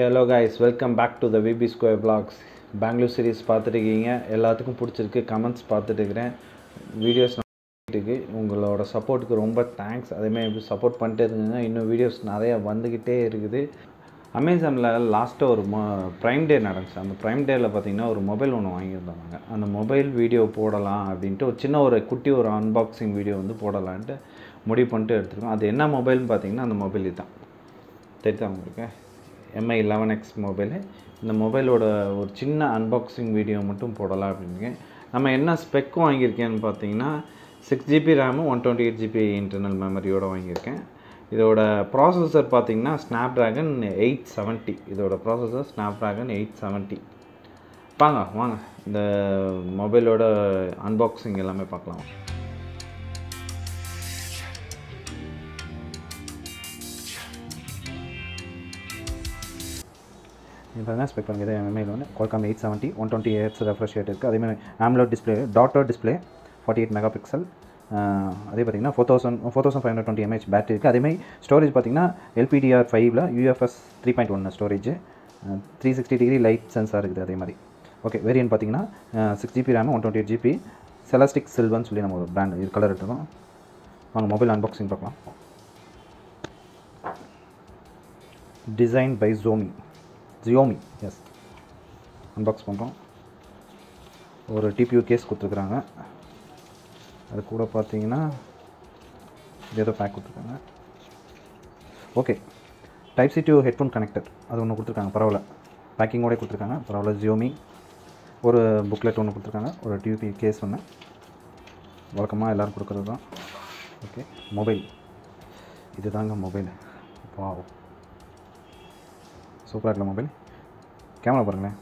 hello guys, welcome back to the VB Square Vlogs. Bangalore series பார்த்துருக்கீங்க, எல்லாத்துக்கும் பிடிச்சிருக்கு, comments பார்த்துட்டு இருக்கிறேன், வீடியோஸ் இருக்கு. உங்களோட சப்போர்ட்டுக்கு ரொம்ப தேங்க்ஸ். அதேமாதிரி சப்போர்ட் பண்ணிட்டே இருந்தீங்கன்னா இன்னும் வீடியோஸ் நிறையா வந்துக்கிட்டே இருக்குது. அமேசானில் லாஸ்ட்டாக ஒரு ப்ரைம் டே நடந்துச்சு. அந்த ப்ரைம் டேயில் பார்த்தீங்கன்னா ஒரு மொபைல் ஒன்று வாங்கியிருந்தாங்க. அந்த மொபைல் வீடியோ போடலாம் அப்படின்ட்டு ஒரு சின்ன ஒரு அன்பாக்சிங் வீடியோ வந்து போடலான்ட்டு முடிவு பண்ணிட்டு எடுத்துருக்கோம். அது என்ன மொபைல்னு பார்த்தீங்கன்னா அந்த மொபைல் இதுதான், தெரியுதா உங்களுக்கு? MI 11X mobile. இந்த மொபைலோட ஒரு சின்ன அன்பாக்சிங் வீடியோ மட்டும் போடலாம் அப்படிங்க. நம்ம என்ன ஸ்பெக் வாங்கியிருக்கேன்னு பார்த்தீங்கன்னா 6GB ரேமு 128GB இன்டர்னல் மெமரியோடு வாங்கியிருக்கேன். இதோட ப்ராசஸர் பார்த்தீங்கன்னா Snapdragon 870. இதோட ப்ராசஸர் Snapdragon 870. வாங்க இந்த மொபைலோட அன்பாக்சிங் எல்லாமே பார்க்கலாம். இப்போ என்ன ஸ்பெக் பண்ணுறது? MI வந்து Qualcomm 870 120Hz ரெஃப்ரெஷ் ரேட் இருக்குது. அதேமாதிரி AMOLED display, daughter display, 48 mega pixel. அதே பார்த்திங்கன்னா 4520 mAh பேட்டரி இருக்குது. அதேமாதிரி ஸ்டோரேஜ் பார்த்திங்கன்னா LPDDR5 UFS 3.1 storage, 360 degree light sensor இருக்குது. அதே மாதிரி ஓகே. வேரியன்ட் பார்த்திங்கன்னா 6GB ரேமு 128GB செலஸ்டிக் சில்வர்னு சொல்லி நம்ம ஒரு பிராண்ட் இது கலர் எடுத்துருக்கோம். வாங்க மொபைல் அன்பாக்சிங் பார்க்கலாம். Design by Xiaomi. Yes, unbox பண்ணுறோம். ஒரு TPU கேஸ் கொடுத்துருக்குறாங்க. அது கூட பார்த்தீங்கன்னா ஏதோ பேக் கொடுத்துருக்காங்க. Okay, Type-C to headphone connector அது ஒன்று கொடுத்துருக்காங்க. பரவாயில்ல, பேக்கிங்கோட கொடுத்துருக்காங்க. பரவாயில்ல. Xiaomi ஒரு புக்லெட் ஒன்று கொடுத்துருக்காங்க. ஒரு TPU கேஸ் ஒன்று, வழக்கமாக எல்லோரும் கொடுக்குறது தான். ஓகே, மொபைல் இது தாங்க மொபைல். வாவ், சூப்பராக இருக்கல மொபைல். கேமரா பாருங்களேன்.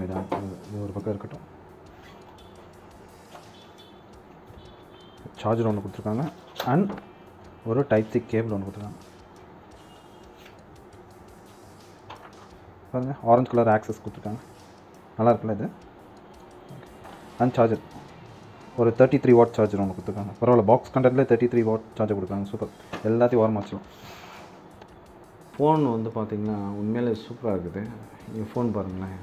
இதான் இது ஒரு பக்கம் இருக்கட்டும். சார்ஜர் ஒன்று கொடுத்துருக்காங்க அண்ட் ஒரு Type-C கேபிள் ஒன்று கொடுத்துருக்காங்க. பாருங்கள், ஆரஞ்சு கலர் ஆக்சஸ் கொடுத்துருக்காங்க. நல்லா இருக்குல்ல இது? அண்ட் சார்ஜர் ஒரு 33 வாட் சார்ஜர் ஒன்று கொடுத்துருக்காங்க. பரவாயில்ல, பாக்ஸ் கண்டென்ட்டில் 33 வாட் சார்ஜர் கொடுக்குறாங்க. சூப்பர், எல்லாத்தையும் ஓரமாக வச்சிடலாம். ஃபோன் வந்து பார்த்திங்கன்னா உண்மையிலே சூப்பராக இருக்குது. நீங்கள் ஃபோன் பாருங்களேன்,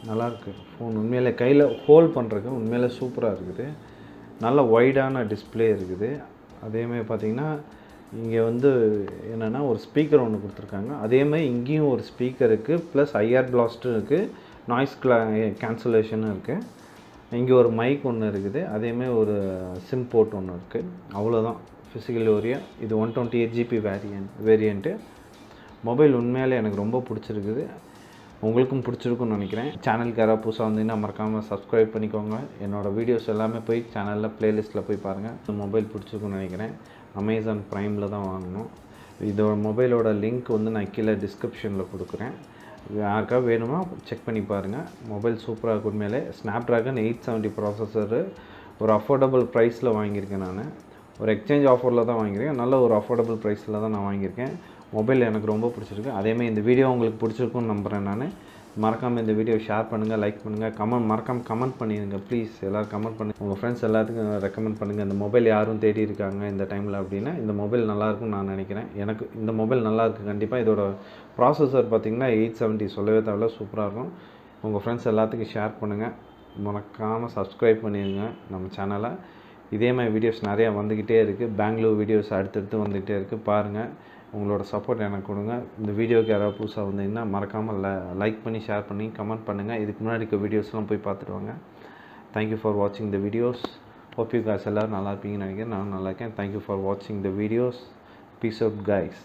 நல்லாயிருக்கு ஃபோன். உண்மையிலே கையில் ஹோல்ட் பண்ணுறதுக்கு உண்மையிலே சூப்பராக இருக்குது. நல்ல வைடான டிஸ்பிளே இருக்குது. அதேமாதிரி பார்த்திங்கன்னா இங்கே வந்து என்னென்னா ஒரு ஸ்பீக்கர் ஒன்று கொடுத்துருக்காங்க. அதேமாதிரி இங்கேயும் ஒரு ஸ்பீக்கர் இருக்குது, ப்ளஸ் IR பிளாஸ்ட்டும் இருக்குது, நாய்ஸ் கேன்சலேஷனும் இருக்குது. இங்கே ஒரு மைக் ஒன்று இருக்குது. அதேமாதிரி ஒரு சிம் போர்ட் ஒன்று இருக்குது. அவ்வளோதான் ஃபிசிக்கல் ஓரியா. இது 128GB வேரியண்ட்டு. மொபைல் உண்மையிலே எனக்கு ரொம்ப பிடிச்சிருக்குது. உங்களுக்கும் பிடிச்சிருக்குன்னு நினைக்கிறேன். சேனலுக்கு யாராவது புதுசாக வந்தீங்கன்னா மறக்காமல் சப்ஸ்கிரைப் பண்ணிக்கோங்க. என்னோடய வீடியோஸ் எல்லாமே போய் சேனலில் ப்ளேலிஸ்ட்டில் போய் பாருங்கள். இந்த மொபைல் பிடிச்சிருக்குன்னு நினைக்கிறேன். அமேசான் ப்ரைமில் தான் வாங்கணும். இதோட மொபைலோட லிங்க் வந்து நான் கீழே டிஸ்கிரிப்ஷனில் கொடுக்குறேன். யாருக்காவது வேணுமா செக் பண்ணி பாருங்கள். மொபைல் சூப்பராக இருக்கும் உண்மையிலே. Snapdragon 870 ப்ராசஸரு ஒரு அஃபோர்டபுள் ப்ரைஸில் வாங்கியிருக்கேன். நான் ஒரு எக்ஸ்சேஞ்ச் ஆஃபரில் தான் வாங்கியிருக்கேன். நல்ல ஒரு அஃபோர்டபுள் ப்ரைஸில் தான் நான் வாங்கியிருக்கேன். மொபைல் எனக்கு ரொம்ப பிடிச்சிருக்கு. அதேமாதிரி இந்த வீடியோ உங்களுக்கு பிடிச்சிருக்குன்னு நம்புகிறேன். நான் மறக்காமல் இந்த வீடியோ ஷேர் பண்ணுங்கள், லைக் பண்ணுங்கள், மறக்காமல் கமெண்ட் பண்ணிடுங்க ப்ளீஸ். எல்லோரும் கமெண்ட் பண்ணுங்கள். உங்கள் ஃப்ரெண்ட்ஸ் எல்லாத்துக்கும் ரெக்கமெண்ட் பண்ணுங்கள். இந்த மொபைல் யாரும் தேடி இருக்காங்க இந்த டைமில் அப்படின்னா இந்த மொபைல் நல்லாயிருக்குன்னு நான் நினைக்கிறேன். எனக்கு இந்த மொபைல் நல்லாயிருக்கு கண்டிப்பாக. இதோட ப்ராசஸர் பார்த்திங்கன்னா 870 சொல்லவே தேவையில்ல, சூப்பராக இருக்கும். உங்கள் ஃப்ரெண்ட்ஸ் எல்லாத்துக்கும் ஷேர் பண்ணுங்கள். மறக்காமல் சப்ஸ்கிரைப் பண்ணிடுங்க நம்ம சேனலை. இதே மாதிரி வீடியோஸ் நிறையா வந்துக்கிட்டே இருக்குது. பெங்களூர் வீடியோஸ் அடுத்தடுத்து வந்துக்கிட்டே இருக்குது. பாருங்கள், உங்களோட சப்போர்ட் எனக்கு கொடுங்க. இந்த வீடியோக்கு யாராவது புதுசாக வந்தீங்கன்னா மறக்காமல் லைக் பண்ணி, ஷேர் பண்ணி, கமெண்ட் பண்ணுங்கள். இதுக்கு முன்னாடி இருக்க வீடியோஸ்லாம் போய் பார்த்துட்டு வாங்க. தேங்க்யூ ஃபார் வாட்சிங் the videos. Hope you guys எல்லோரும் நல்லா இருப்பீங்கன்னு நினைக்கிறேன். நான் நல்லா இருக்கேன். தேங்க்யூ ஃபார் வாட்சிங் the videos. Peace out guys.